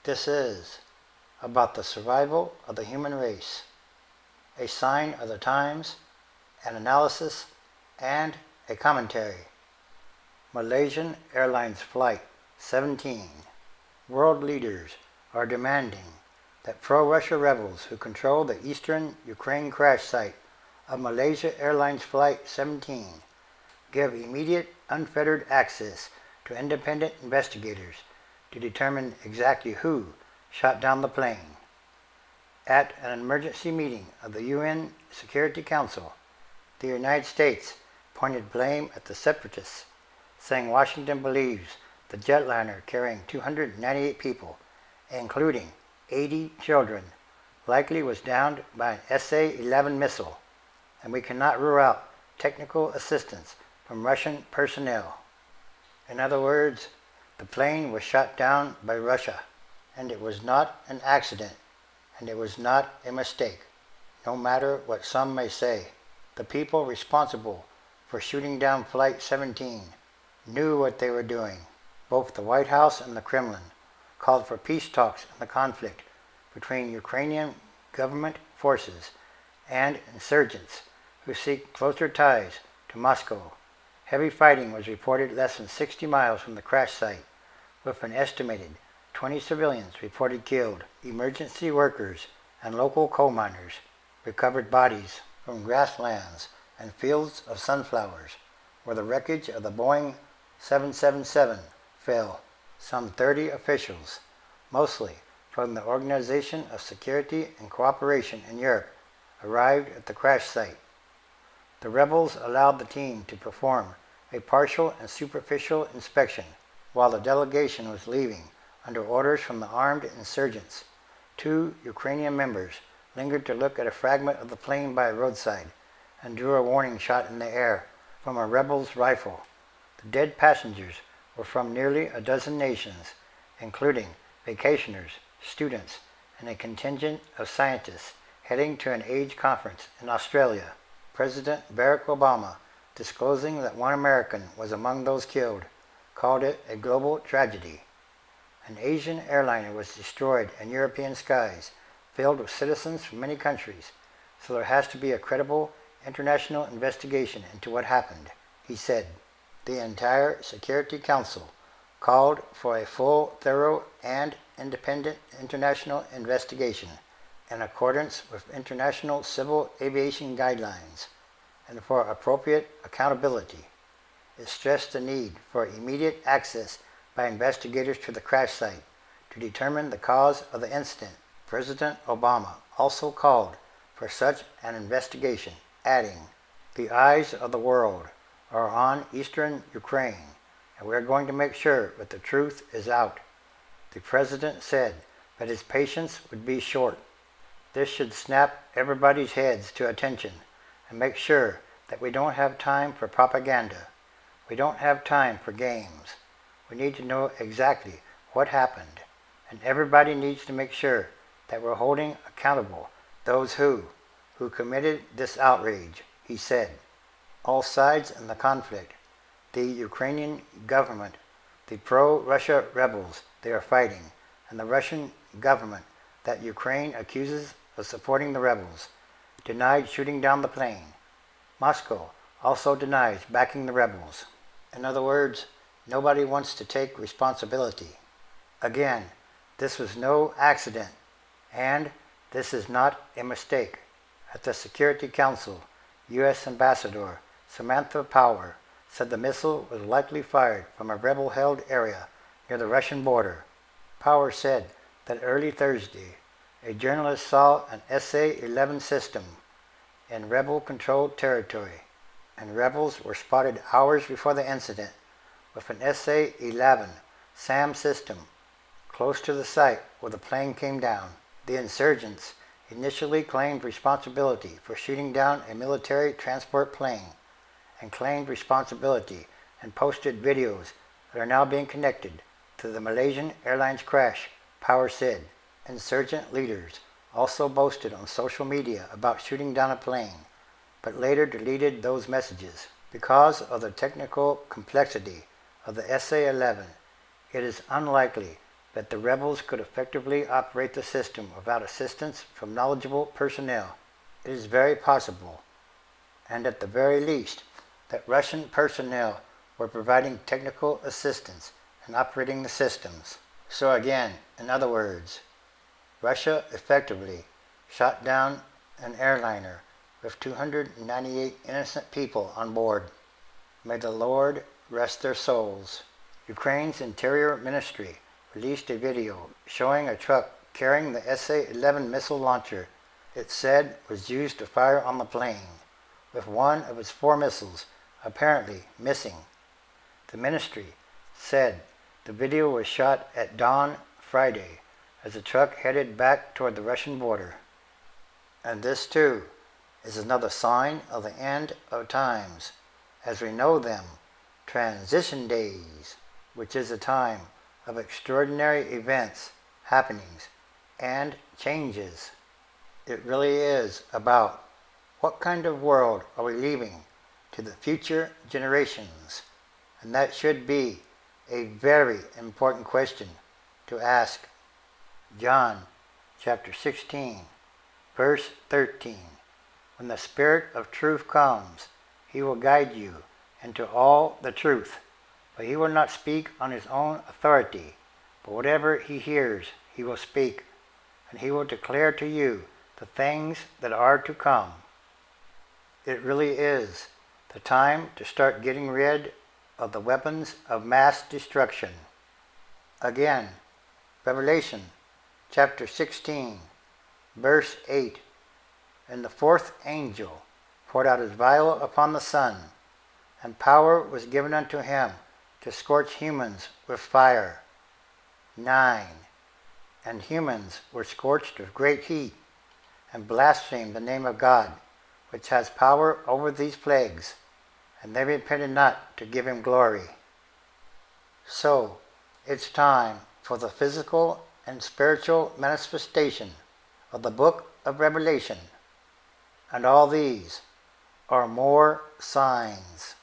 This is about the survival of the human race, a sign of the times, an analysis, and a commentary. Malaysian Airlines Flight 17. World leaders are demanding that pro-Russia rebels who control the eastern Ukraine crash site of Malaysia Airlines Flight 17 give immediate, unfettered access to independent investigators to determine exactly who shot down the plane. At an emergency meeting of the UN Security Council, the United States pointed blame at the separatists, saying Washington believes the jetliner carrying 298 people, including 80 children, likely was downed by an SA-11 missile, and we cannot rule out technical assistance from Russian personnel. In other words, the plane was shot down by Russia, and it was not an accident, and it was not a mistake, no matter what some may say. The people responsible for shooting down Flight 17 knew what they were doing. Both the White House and the Kremlin called for peace talks in the conflict between Ukrainian government forces and insurgents who seek closer ties to Moscow. Heavy fighting was reported less than 60 miles from the crash site, with an estimated 20 civilians reported killed. Emergency workers and local coal miners recovered bodies from grasslands and fields of sunflowers where the wreckage of the Boeing 777 fell. Some 30 officials, mostly from the Organization of Security and Cooperation in Europe, arrived at the crash site. The rebels allowed the team to perform a partial and superficial inspection while the delegation was leaving under orders from the armed insurgents. 2 Ukrainian members lingered to look at a fragment of the plane by a roadside and drew a warning shot in the air from a rebel's rifle. The dead passengers were from nearly a dozen nations, including vacationers, students, and a contingent of scientists heading to an AIDS conference in Australia. President Barack Obama, disclosing that one American was among those killed, called it a global tragedy. An Asian airliner was destroyed in European skies, filled with citizens from many countries, so there has to be a credible international investigation into what happened, he said. The entire Security Council called for a full, thorough, and independent international investigation in accordance with international civil aviation guidelines and for appropriate accountability. It stressed the need for immediate access by investigators to the crash site to determine the cause of the incident. President Obama also called for such an investigation, adding, "The eyes of the world are on eastern Ukraine, and we're going to make sure that the truth is out." The president said that his patience would be short. This should snap everybody's heads to attention and make sure that we don't have time for propaganda. We don't have time for games. We need to know exactly what happened, and everybody needs to make sure that we're holding accountable those who committed this outrage, he said. All sides in the conflict, the Ukrainian government, the pro-Russia rebels they are fighting, and the Russian government that Ukraine accuses of supporting the rebels, denied shooting down the plane. Moscow also denies backing the rebels. In other words, nobody wants to take responsibility. Again, this was no accident, and this is not a mistake. At the Security Council, U.S. Ambassador Samantha Power said the missile was likely fired from a rebel-held area near the Russian border. Power said that early Thursday, a journalist saw an SA-11 system in rebel-controlled territory, and rebels were spotted hours before the incident with an SA-11 SAM system close to the site where the plane came down. The insurgents initially claimed responsibility for shooting down a military transport plane and claimed responsibility and posted videos that are now being connected to the Malaysian Airlines crash, Power said. Insurgent leaders also boasted on social media about shooting down a plane, but later deleted those messages. Because of the technical complexity of the SA-11, it is unlikely that the rebels could effectively operate the system without assistance from knowledgeable personnel. It is very possible, and at the very least, that Russian personnel were providing technical assistance in operating the systems. So again, in other words, Russia effectively shot down an airliner with 298 innocent people on board. May the Lord rest their souls. Ukraine's Interior Ministry released a video showing a truck carrying the SA-11 missile launcher it said was used to fire on the plane, with one of its 4 missiles apparently missing. The ministry said the video was shot at dawn Friday as the truck headed back toward the Russian border. And this too is another sign of the end of times, as we know them, transition days, which is a time of extraordinary events, happenings, and changes. It really is about what kind of world are we leaving to the future generations, and that should be a very important question to ask. John chapter 16, verse 13. When the Spirit of truth comes, he will guide you into all the truth. For he will not speak on his own authority, but whatever he hears he will speak, and he will declare to you the things that are to come. It really is the time to start getting rid of the weapons of mass destruction. Again, Revelation chapter 16, verse 8. And the 4th angel poured out his vial upon the sun, and power was given unto him to scorch humans with fire. 9. And humans were scorched with great heat, and blasphemed the name of God, which has power over these plagues, and they repented not to give him glory. So, it's time for the physical and spiritual manifestation of the book of Revelation, and all these are more signs.